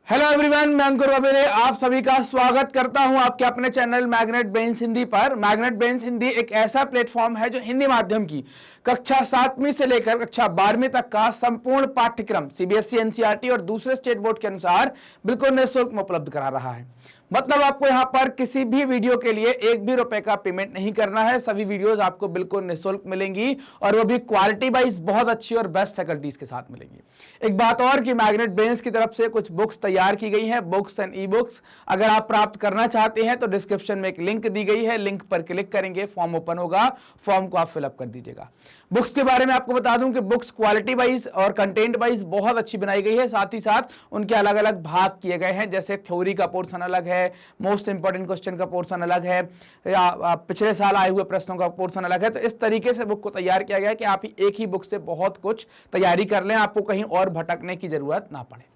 Hello everyone, मैं अंकुर वबेरे आप सभी का स्वागत करता हूं आपके अपने चैनल मैग्नेट ब्रेन्स हिंदी पर। मैग्नेट ब्रेन्स हिंदी एक ऐसा प्लेटफॉर्म है जो हिंदी माध्यम की कक्षा 7वीं से लेकर कक्षा 12वीं तक का संपूर्ण पाठ्यक्रम सीबीएसई, एनसीईआरटी और दूसरे स्टेट बोर्ड के अनुसार बिल्कुल निःशुल्क में उपलब्ध करा रहा है। मतलब आपको यहां पर किसी भी वीडियो के लिए एक भी रुपए का पेमेंट नहीं करना है। सभी वीडियोस आपको बिल्कुल निःशुल्क मिलेंगी और वो भी क्वालिटी वाइज बहुत अच्छी और बेस्ट फैकल्टीज के साथ मिलेंगी। एक बात और कि मैग्नेट ब्रेन्स की तरफ से कुछ बुक्स तैयार की गई हैं, बुक्स एंड ई बुक्स। अगर आप प्राप्त करना चाहते हैं तो डिस्क्रिप्शन में एक लिंक दी गई है, लिंक पर क्लिक करेंगे, फॉर्म ओपन होगा, फॉर्म को आप फिलअप कर दीजिएगा। बुक्स के बारे में आपको बता दूं कि बुक्स क्वालिटी वाइज और कंटेंट वाइज बहुत अच्छी बनाई गई है। साथ ही साथ उनके अलग अलग भाग किए गए हैं, जैसे थ्योरी का पोर्शन अलग है, मोस्ट इंपॉर्टेंट क्वेश्चन का पोर्शन अलग है, या पिछले साल आए हुए प्रश्नों का पोर्शन अलग है। तो इस तरीके से बुक को तैयार किया गया है कि आप एक ही बुक से बहुत कुछ तैयारी कर लें, आपको कहीं और भटकने की जरूरत ना पड़े।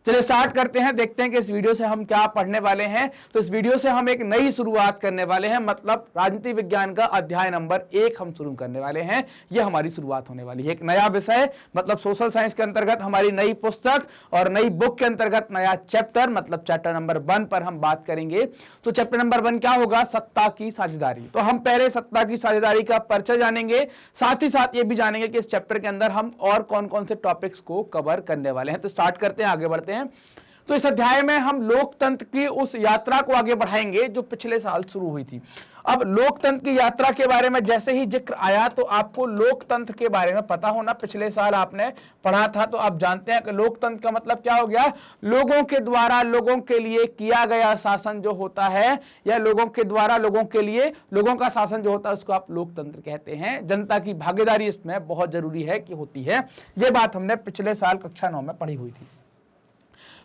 चलिए स्टार्ट करते हैं, देखते हैं कि इस वीडियो से हम क्या पढ़ने वाले हैं। तो इस वीडियो से हम एक नई शुरुआत करने वाले हैं, मतलब राजनीति विज्ञान का अध्याय नंबर 1 हम शुरू करने वाले हैं। यह हमारी शुरुआत होने वाली है, एक नया विषय, मतलब सोशल साइंस के अंतर्गत हमारी नई पुस्तक और नई बुक के अंतर्गत नया चैप्टर, मतलब चैप्टर नंबर 1 पर हम बात करेंगे। तो चैप्टर नंबर 1 क्या होगा? सत्ता की साझेदारी। तो हम पहले सत्ता की साझेदारी का परिचय जानेंगे, साथ ही साथ ये भी जानेंगे कि इस चैप्टर के अंदर हम और कौन कौन से टॉपिक्स को कवर करने वाले हैं। तो स्टार्ट करते हैं, आगे बढ़ते हैं। तो इस अध्याय में हम लोकतंत्र की उस यात्रा को आगे बढ़ाएंगे जो पिछले साल शुरू हुई थी। अब लोकतंत्र की यात्रा के बारे में जैसे ही जिक्र आया तो आपको लोकतंत्र के बारे में पता होना, पिछले साल आपने पढ़ा था तो आप जानते हैं कि लोकतंत्र का मतलब क्या हो गया। लोगों के द्वारा लोगों के लिए किया गया शासन जो होता है, या लोगों के द्वारा लोगों के लिए लोगों का शासन जो होता है, उसको आप लोकतंत्र कहते हैं। जनता की भागीदारी इसमें बहुत जरूरी है कि होती है। यह बात हमने पिछले साल कक्षा 9 में पढ़ी हुई थी।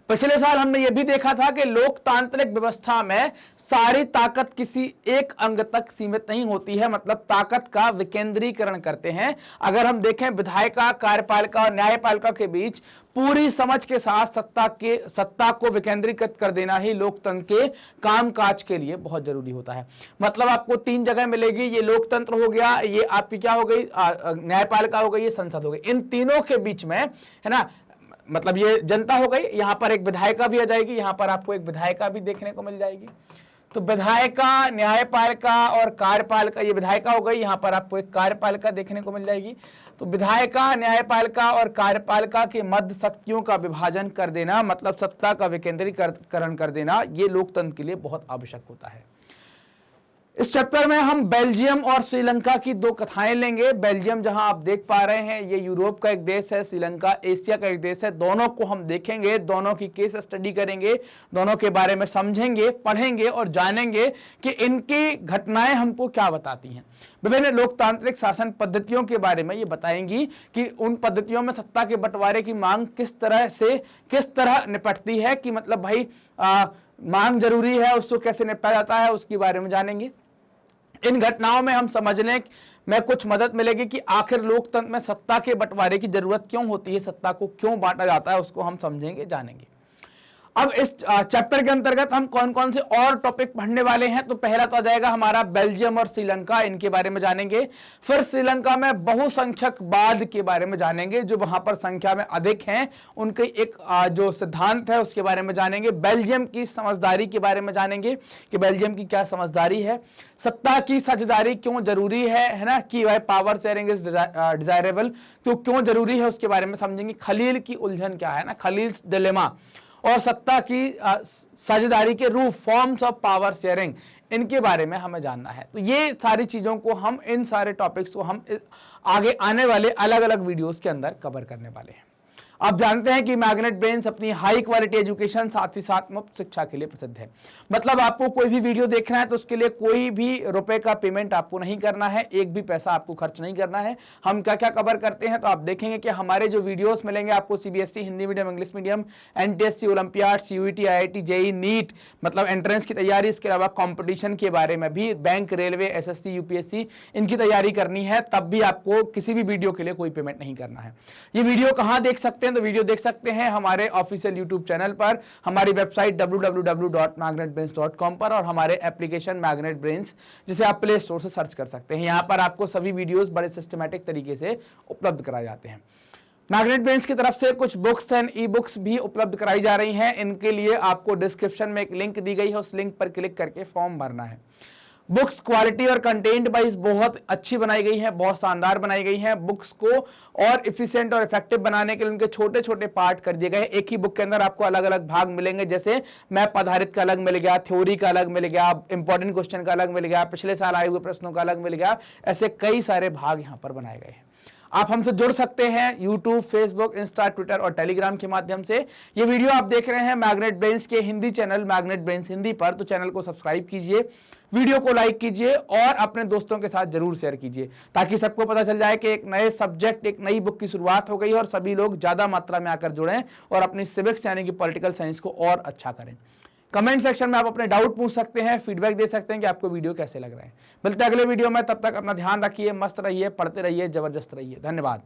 पिछले साल हमने यह भी देखा था कि लोकतांत्रिक व्यवस्था में सारी ताकत किसी एक अंग तक सीमित नहीं होती है, मतलब ताकत का विकेंद्रीकरण करते हैं। अगर हम देखें विधायिका, कार्यपालिका और न्यायपालिका के बीच पूरी समझ के साथ सत्ता को विकेंद्रीकृत कर देना ही लोकतंत्र के कामकाज के लिए बहुत जरूरी होता है। मतलब आपको 3 जगह मिलेगी, ये लोकतंत्र हो गया, ये आपकी क्या हो गई, न्यायपालिका हो गई, ये संसद हो गई। इन तीनों के बीच में है ना, मतलब ये जनता हो गई, यहां पर एक विधायिका भी आ जाएगी, यहां पर आपको एक विधायिका भी देखने को मिल जाएगी। तो विधायिका, न्यायपालिका और कार्यपालिका, ये विधायिका हो गई, यहां पर आपको एक कार्यपालिका देखने को मिल जाएगी। तो विधायिका, न्यायपालिका और कार्यपालिका के मध्य शक्तियों का विभाजन कर देना, मतलब सत्ता का विकेंद्रीकरण कर देना, ये लोकतंत्र के लिए बहुत आवश्यक होता है। इस चैप्टर में हम बेल्जियम और श्रीलंका की 2 कथाएं लेंगे। बेल्जियम जहां आप देख पा रहे हैं ये यूरोप का एक देश है, श्रीलंका एशिया का एक देश है। दोनों को हम देखेंगे, दोनों की केस स्टडी करेंगे, दोनों के बारे में समझेंगे, पढ़ेंगे और जानेंगे कि इनकी घटनाएं हमको क्या बताती हैं। विभिन्न लोकतांत्रिक शासन पद्धतियों के बारे में ये बताएंगी कि उन पद्धतियों में सत्ता के बंटवारे की मांग किस तरह निपटती है, कि मतलब भाई मांग जरूरी है, उसको कैसे निपटा जाता है, उसके बारे में जानेंगे। इन घटनाओं में हम समझने में कुछ मदद मिलेगी कि आखिर लोकतंत्र में सत्ता के बंटवारे की जरूरत क्यों होती है, सत्ता को क्यों बांटा जाता है, उसको हम समझेंगे, जानेंगे। अब इस चैप्टर के अंतर्गत हम कौन कौन से और टॉपिक पढ़ने वाले हैं। तो पहला तो आ जाएगा हमारा बेल्जियम और श्रीलंका, इनके बारे में जानेंगे। फिर श्रीलंका में बहुसंख्यकवाद के बारे में जानेंगे, जो वहां पर संख्या में अधिक हैं, उनके एक जो सिद्धांत है उसके बारे में जानेंगे। बेल्जियम की समझदारी के बारे में जानेंगे कि बेल्जियम की क्या समझदारी है। सत्ता की साझेदारी क्यों जरूरी है ना, कि भाई पावर शेयरिंग इज डिजायरेबल, क्यों जरूरी है, उसके बारे में समझेंगे। खलील की उलझन क्या है ना, खलील्स डिलेमा, और सत्ता की साझेदारी के रूप, फॉर्म्स ऑफ पावर शेयरिंग, इनके बारे में हमें जानना है। तो ये सारी चीजों को हम, इन सारे टॉपिक्स को हम आगे आने वाले अलग अलग वीडियोस के अंदर कवर करने वाले हैं। आप जानते हैं कि मैग्नेट ब्रेन्स अपनी हाई क्वालिटी एजुकेशन, साथ ही साथ मुफ्त शिक्षा के लिए प्रसिद्ध है। मतलब आपको कोई भी वीडियो देखना है तो उसके लिए कोई भी रुपए का पेमेंट आपको नहीं करना है, एक भी पैसा आपको खर्च नहीं करना है। हम क्या क्या कवर करते हैं तो आप देखेंगे कि हमारे जो वीडियोस मिलेंगे आपको CBSE, Hindi medium, English medium, NTSC, Olympiad, CUET, IIT, JEE, NEET, मतलब एंट्रेंस की तैयारी, इसके अलावा कॉम्पिटिशन के बारे में भी, बैंक, रेलवे, एसएससी, यूपीएससी, इनकी तैयारी करनी है, तब भी आपको किसी भी वीडियो के लिए कोई पेमेंट नहीं करना है। ये वीडियो कहां देख सकते हैं? तो वीडियो देख सकते हैं हमारे ऑफिशियल यूट्यूब चैनल पर, हमारी वेबसाइट www.magnetbrains.com पर, और हमारे एप्लीकेशन मैग्नेट ब्रेन्स, जिसे आप प्ले स्टोर से सर्च कर सकते हैं। यहां पर आपको सभी वीडियोस बड़े सिस्टमैटिक तरीके से उपलब्ध कराए जाते हैं। मैग्नेट ब्रेन्स की तरफ से कुछ बुक्स एंड ई बुक्स भी उपलब्ध कराई जा रही हैं। इनके लिए आपको डिस्क्रिप्शन में एक लिंक दी गई है, उस लिंक पर क्लिक करके फॉर्म भरना है। बुक्स क्वालिटी और कंटेंट वाइज बहुत अच्छी बनाई गई है, बहुत शानदार बनाई गई है। बुक्स को और इफिशिएंट और इफेक्टिव बनाने के लिए उनके छोटे छोटे पार्ट कर दिए गए। एक ही बुक के अंदर आपको अलग अलग भाग मिलेंगे, जैसे मैप आधारित का अलग मिल गया, थ्योरी का अलग मिल गया, इंपॉर्टेंट क्वेश्चन का अलग मिल गया, पिछले साल आए हुए प्रश्नों का अलग मिल गया। ऐसे कई सारे भाग यहाँ पर बनाए गए हैं। आप हमसे जुड़ सकते हैं यूट्यूब, फेसबुक, इंस्टा, ट्विटर और टेलीग्राम के माध्यम से। ये वीडियो आप देख रहे हैं मैग्नेट ब्रेन्स के Hindi channel magnet brains Hindi पर, तो चैनल को सब्सक्राइब कीजिए, वीडियो को लाइक कीजिए और अपने दोस्तों के साथ जरूर शेयर कीजिए, ताकि सबको पता चल जाए कि एक नए सब्जेक्ट, एक नई बुक की शुरुआत हो गई और सभी लोग ज्यादा मात्रा में आकर जुड़ें और अपनी सिविक्स यानी कि पॉलिटिकल साइंस को और अच्छा करें। कमेंट सेक्शन में आप अपने डाउट पूछ सकते हैं, फीडबैक दे सकते हैं कि आपको वीडियो कैसे लग रहा है। मिलते हैं अगले वीडियो में, तब तक अपना ध्यान रखिए, मस्त रहिए, पढ़ते रहिए, जबरदस्त रहिए। धन्यवाद।